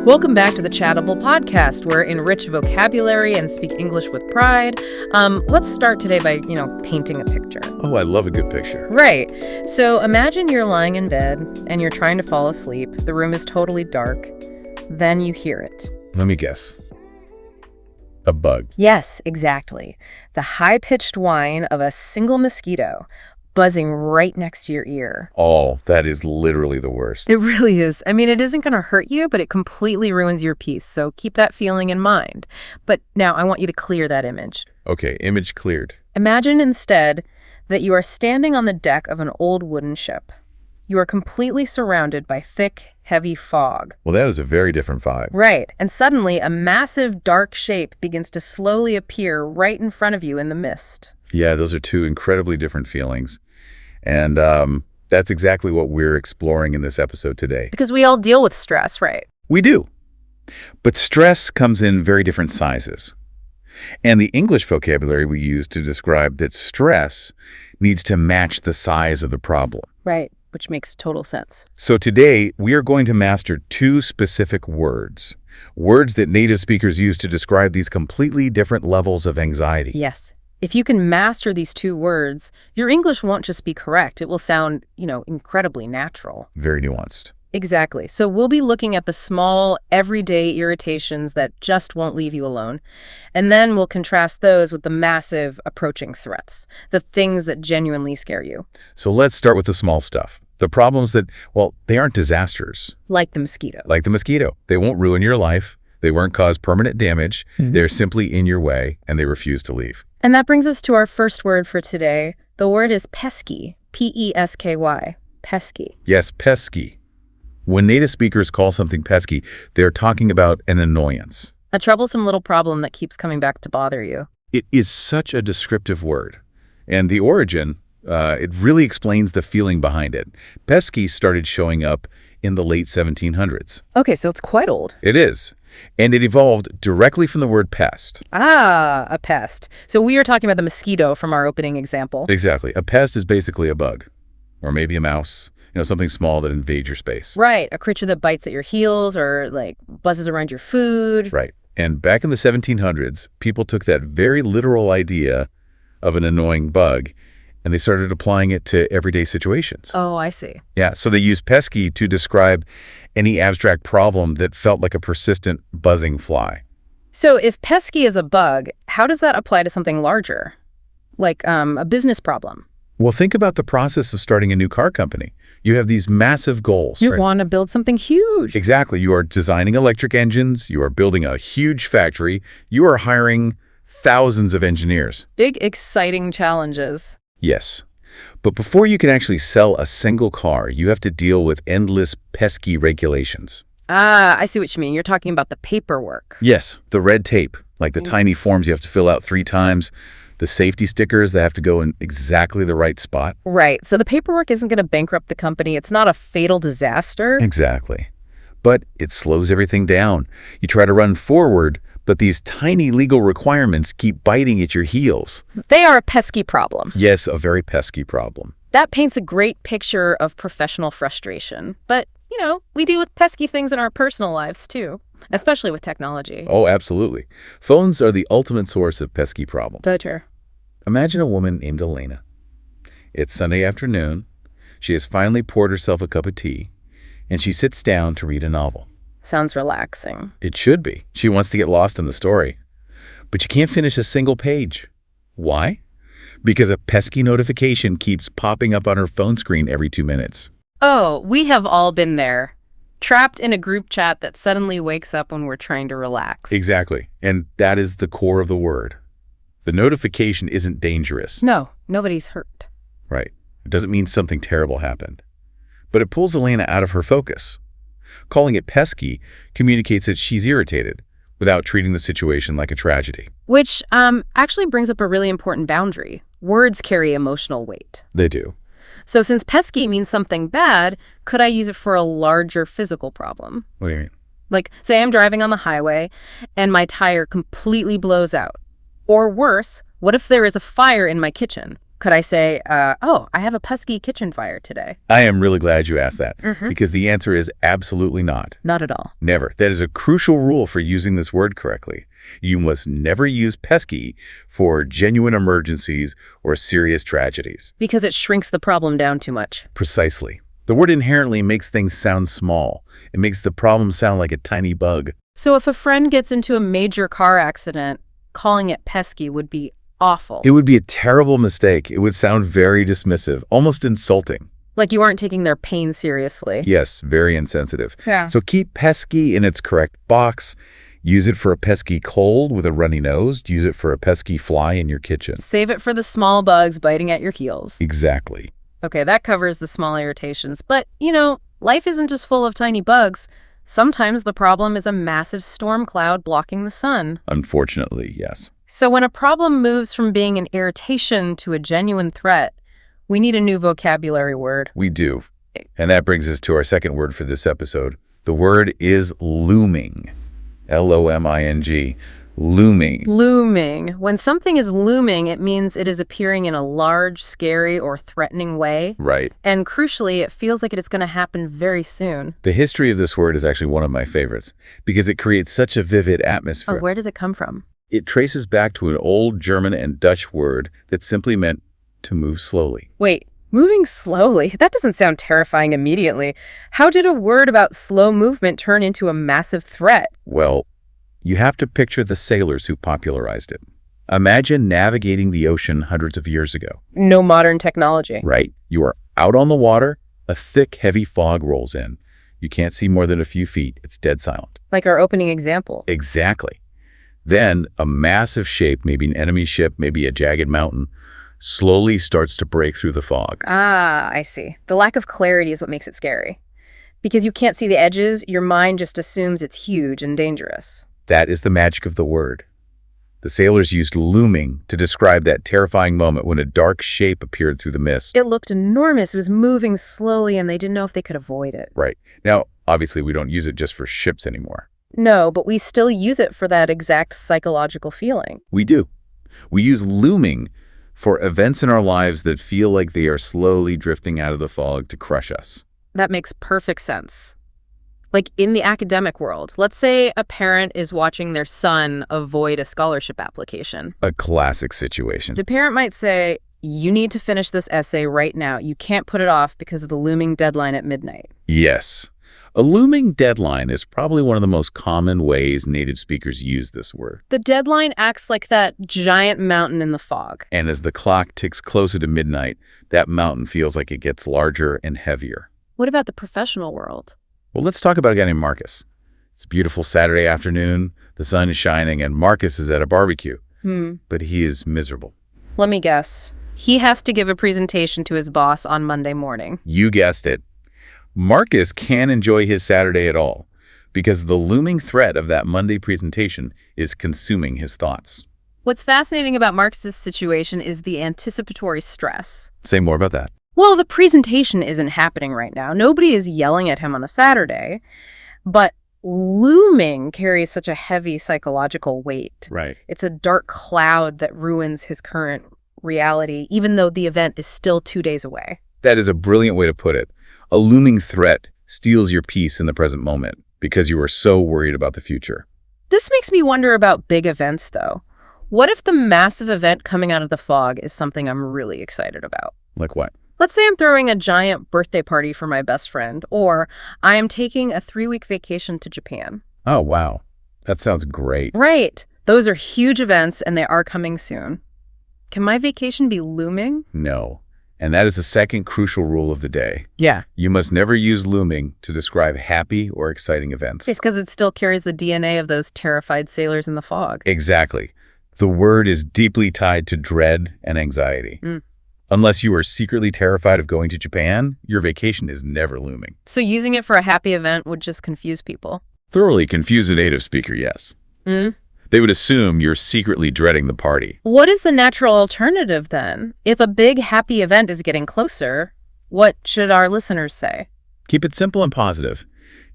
Welcome back to the Chattable podcast, where we enrich vocabulary and speak English with pride. Let's start today by, painting a picture. Oh, I love a good picture. Right. So imagine you're lying in bed and you're trying to fall asleep. The room is totally dark. Then you hear it. Let me guess. A bug. Yes, exactly. The high-pitched whine of a single mosquito buzzing right next to your ear. Oh, that is literally the worst. It really is. I mean, it isn't going to hurt you, but it completely ruins your peace. So keep that feeling in mind. But now I want you to clear that image. Okay, image cleared. Imagine instead that you are standing on the deck of an old wooden ship. You are completely surrounded by thick, heavy fog. Well, that is a very different vibe. Right. And suddenly a massive dark shape begins to slowly appear right in front of you in the mist. Yeah, those are two incredibly different feelings. And that's exactly what we're exploring in this episode today. Because we all deal with stress, right? We do. But stress comes in very different sizes. And the English vocabulary we use to describe that stress needs to match the size of the problem. Right, which makes total sense. So today, we are going to master two specific words that native speakers use to describe these completely different levels of anxiety. Yes. If you can master these two words, your English won't just be correct. It will sound, incredibly natural. Very nuanced. Exactly. So we'll be looking at the small, everyday irritations that just won't leave you alone. And then we'll contrast those with the massive approaching threats, the things that genuinely scare you. So let's start with the small stuff. The problems that, they aren't disasters. Like the mosquito. Like the mosquito. They won't ruin your life. They won't cause permanent damage. They're simply in your way, and they refuse to leave. And that brings us to our first word for today. The word is pesky. P-E-S-K-Y. Pesky. Yes, pesky. When native speakers call something pesky, they're talking about an annoyance. A troublesome little problem that keeps coming back to bother you. It is such a descriptive word. And the origin, it really explains the feeling behind it. Pesky started showing up in the late 1700s. Okay, so it's quite old. It is. And it evolved directly from the word pest. Ah, a pest. So we are talking about the mosquito from our opening example. Exactly. A pest is basically a bug, or maybe a mouse, something small that invades your space. Right. A creature that bites at your heels or, buzzes around your food. Right. And back in the 1700s, people took that very literal idea of an annoying bug, and they started applying it to everyday situations. Oh, I see. Yeah, so they used pesky to describe any abstract problem that felt like a persistent buzzing fly. So if pesky is a bug, how does that apply to something larger? Like a business problem? Well, think about the process of starting a new car company. You have these massive goals. You want to build something huge. Exactly. You are designing electric engines. You are building a huge factory. You are hiring thousands of engineers. Big, exciting challenges. Yes. But before you can actually sell a single car, you have to deal with endless pesky regulations. Ah, I see what you mean. You're talking about the paperwork. Yes, the red tape, like the tiny forms you have to fill out 3 times, the safety stickers that have to go in exactly the right spot. Right. So the paperwork isn't going to bankrupt the company. It's not a fatal disaster. Exactly. But it slows everything down. You try to run forward, but these tiny legal requirements keep biting at your heels. They are a pesky problem. Yes, a very pesky problem. That paints a great picture of professional frustration. But, we deal with pesky things in our personal lives, too, especially with technology. Oh, absolutely. Phones are the ultimate source of pesky problems. Better. Imagine a woman named Elena. It's Sunday afternoon. She has finally poured herself a cup of tea, and she sits down to read a novel. Sounds relaxing. It should be. She wants to get lost in the story. But you can't finish a single page. Why? Because a pesky notification keeps popping up on her phone screen every 2 minutes. Oh, we have all been there. Trapped in a group chat that suddenly wakes up when we're trying to relax. Exactly. And that is the core of the word. The notification isn't dangerous. No, nobody's hurt. Right. It doesn't mean something terrible happened. But it pulls Elena out of her focus. Calling it pesky communicates that she's irritated without treating the situation like a tragedy. Which actually brings up a really important boundary. Words carry emotional weight. They do. So since pesky means something bad, could I use it for a larger physical problem? What do you mean? Like, say I'm driving on the highway and my tire completely blows out. Or worse, what if there is a fire in my kitchen? Could I say, oh, I have a pesky kitchen fire today? I am really glad you asked that, because the answer is absolutely not. Not at all. Never. That is a crucial rule for using this word correctly. You must never use pesky for genuine emergencies or serious tragedies. Because it shrinks the problem down too much. Precisely. The word inherently makes things sound small. It makes the problem sound like a tiny bug. So if a friend gets into a major car accident, calling it pesky would be awful. It would be a terrible mistake. It would sound very dismissive, almost insulting. Like you aren't taking their pain seriously. Yes, very insensitive. Yeah. So keep pesky in its correct box. Use it for a pesky cold with a runny nose. Use it for a pesky fly in your kitchen. Save it for the small bugs biting at your heels. Exactly. Okay, that covers the small irritations. But, life isn't just full of tiny bugs. Sometimes the problem is a massive storm cloud blocking the sun. Unfortunately, yes. So when a problem moves from being an irritation to a genuine threat, we need a new vocabulary word. We do. And that brings us to our second word for this episode. The word is looming. L-O-M-I-N-G. Looming. Looming. When something is looming, it means it is appearing in a large, scary, or threatening way. Right. And crucially, it feels like it's going to happen very soon. The history of this word is actually one of my favorites because it creates such a vivid atmosphere. Oh, where does it come from? It traces back to an old German and Dutch word that simply meant to move slowly. Wait, moving slowly? That doesn't sound terrifying immediately. How did a word about slow movement turn into a massive threat? Well, you have to picture the sailors who popularized it. Imagine navigating the ocean hundreds of years ago. No modern technology. Right. You are out on the water, a thick, heavy fog rolls in. You can't see more than a few feet. It's dead silent. Like our opening example. Exactly. Then a massive shape, maybe an enemy ship, maybe a jagged mountain, slowly starts to break through the fog. Ah, I see. The lack of clarity is what makes it scary. Because you can't see the edges, your mind just assumes it's huge and dangerous. That is the magic of the word. The sailors used looming to describe that terrifying moment when a dark shape appeared through the mist. It looked enormous. It was moving slowly, and they didn't know if they could avoid it. Right. Now, obviously, we don't use it just for ships anymore. No, but we still use it for that exact psychological feeling. We do. We use looming for events in our lives that feel like they are slowly drifting out of the fog to crush us. That makes perfect sense. Like in the academic world, let's say a parent is watching their son avoid a scholarship application. A classic situation. The parent might say, you need to finish this essay right now. You can't put it off because of the looming deadline at midnight. Yes. A looming deadline is probably one of the most common ways native speakers use this word. The deadline acts like that giant mountain in the fog. And as the clock ticks closer to midnight, that mountain feels like it gets larger and heavier. What about the professional world? Well, let's talk about a guy named Marcus. It's a beautiful Saturday afternoon, the sun is shining, and Marcus is at a barbecue. But he is miserable. Let me guess. He has to give a presentation to his boss on Monday morning. You guessed it. Marcus can't enjoy his Saturday at all because the looming threat of that Monday presentation is consuming his thoughts. What's fascinating about Marcus's situation is the anticipatory stress. Say more about that. Well, the presentation isn't happening right now. Nobody is yelling at him on a Saturday, but looming carries such a heavy psychological weight. Right. It's a dark cloud that ruins his current reality, even though the event is still 2 days away. That is a brilliant way to put it. A looming threat steals your peace in the present moment because you are so worried about the future. This makes me wonder about big events, though. What if the massive event coming out of the fog is something I'm really excited about? Like what? Let's say I'm throwing a giant birthday party for my best friend, or I am taking a 3-week vacation to Japan. Oh, wow. That sounds great. Right. Those are huge events, and they are coming soon. Can my vacation be looming? No. And that is the second crucial rule of the day. Yeah. You must never use looming to describe happy or exciting events. It's because it still carries the DNA of those terrified sailors in the fog. Exactly. The word is deeply tied to dread and anxiety. Unless you are secretly terrified of going to Japan, your vacation is never looming. So using it for a happy event would just confuse people. Thoroughly confuse a native speaker, yes. They would assume you're secretly dreading the party. What is the natural alternative then? If a big happy event is getting closer, what should our listeners say? Keep it simple and positive.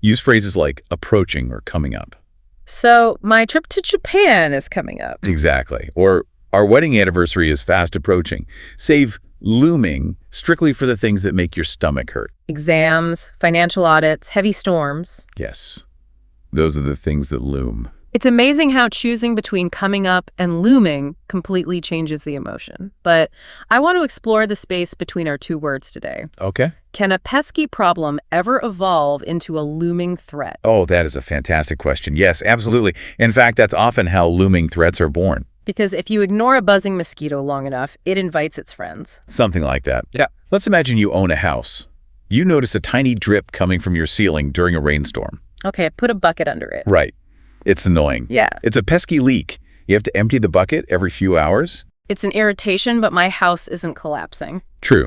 Use phrases like approaching or coming up. So, my trip to Japan is coming up. Exactly. Or Our wedding anniversary is fast approaching. Save looming strictly for the things that make your stomach hurt. Exams, financial audits, heavy storms. Yes, those are the things that loom. It's amazing how choosing between coming up and looming completely changes the emotion. But I want to explore the space between our two words today. Okay. Can a pesky problem ever evolve into a looming threat? Oh, that is a fantastic question. Yes, absolutely. In fact, that's often how looming threats are born. Because if you ignore a buzzing mosquito long enough, it invites its friends. Something like that. Yeah. Let's imagine you own a house. You notice a tiny drip coming from your ceiling during a rainstorm. Okay, put a bucket under it. Right. It's annoying. Yeah. It's a pesky leak. You have to empty the bucket every few hours. It's an irritation, but my house isn't collapsing. True.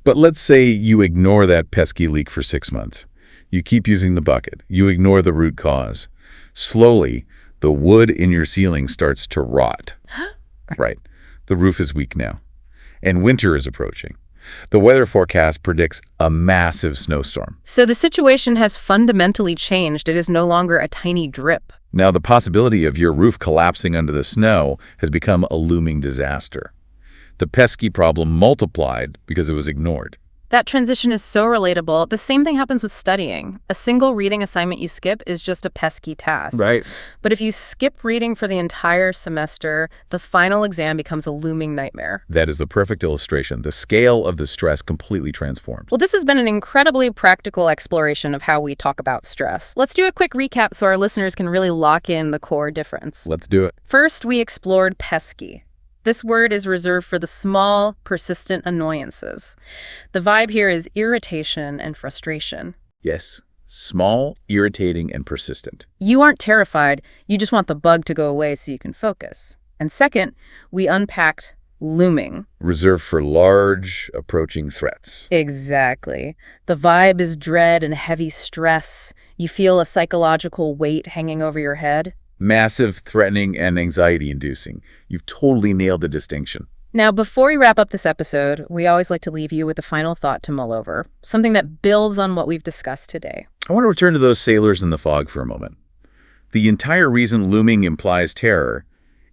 But let's say you ignore that pesky leak for 6 months. You keep using the bucket. You ignore the root cause. Slowly, the wood in your ceiling starts to rot. Right. The roof is weak now. And winter is approaching. The weather forecast predicts a massive snowstorm. So the situation has fundamentally changed. It is no longer a tiny drip. Now, the possibility of your roof collapsing under the snow has become a looming disaster. The pesky problem multiplied because it was ignored. That transition is so relatable. The same thing happens with studying. A single reading assignment you skip is just a pesky task. Right. But if you skip reading for the entire semester, the final exam becomes a looming nightmare. That is the perfect illustration. The scale of the stress completely transformed. Well, this has been an incredibly practical exploration of how we talk about stress. Let's do a quick recap so our listeners can really lock in the core difference. Let's do it. First, we explored pesky. This word is reserved for the small, persistent annoyances. The vibe here is irritation and frustration. Yes. Small, irritating, and persistent. You aren't terrified, you just want the bug to go away so you can focus. And second, we unpacked looming. Reserved for large, approaching threats. Exactly. The vibe is dread and heavy stress. You feel a psychological weight hanging over your head. Massive, threatening, and anxiety-inducing. You've totally nailed the distinction. Now, before we wrap up this episode, we always like to leave you with a final thought to mull over, something that builds on what we've discussed today. I want to return to those sailors in the fog for a moment. The entire reason looming implies terror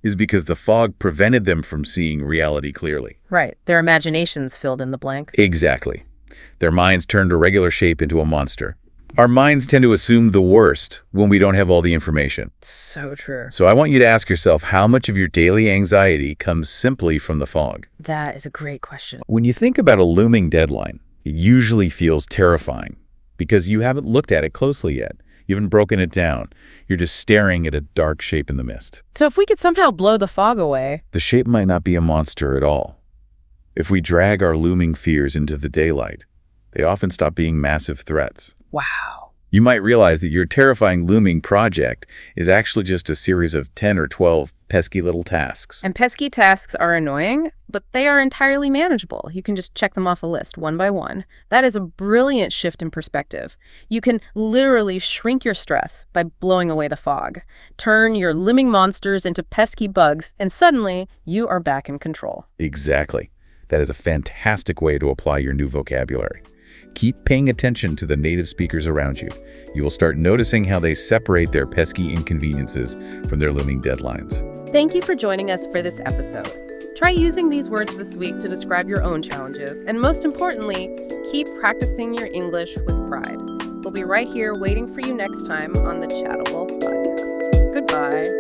is because the fog prevented them from seeing reality clearly. Right. Their imaginations filled in the blank. Exactly. Their minds turned a regular shape into a monster. Our minds tend to assume the worst when we don't have all the information. So true. So I want you to ask yourself how much of your daily anxiety comes simply from the fog. That is a great question. When you think about a looming deadline, it usually feels terrifying because you haven't looked at it closely yet. You haven't broken it down. You're just staring at a dark shape in the mist. So if we could somehow blow the fog away... The shape might not be a monster at all. If we drag our looming fears into the daylight, they often stop being massive threats. Wow. You might realize that your terrifying looming project is actually just a series of 10 or 12 pesky little tasks. And pesky tasks are annoying, but they are entirely manageable. You can just check them off a list one by one. That is a brilliant shift in perspective. You can literally shrink your stress by blowing away the fog. Turn your looming monsters into pesky bugs, and suddenly you are back in control. Exactly. That is a fantastic way to apply your new vocabulary. Keep paying attention to the native speakers around you. You will start noticing how they separate their pesky inconveniences from their looming deadlines. Thank you for joining us for this episode. Try using these words this week to describe your own challenges, and most importantly, keep practicing your English with pride. We'll be right here waiting for you next time on the Chattable podcast. Goodbye.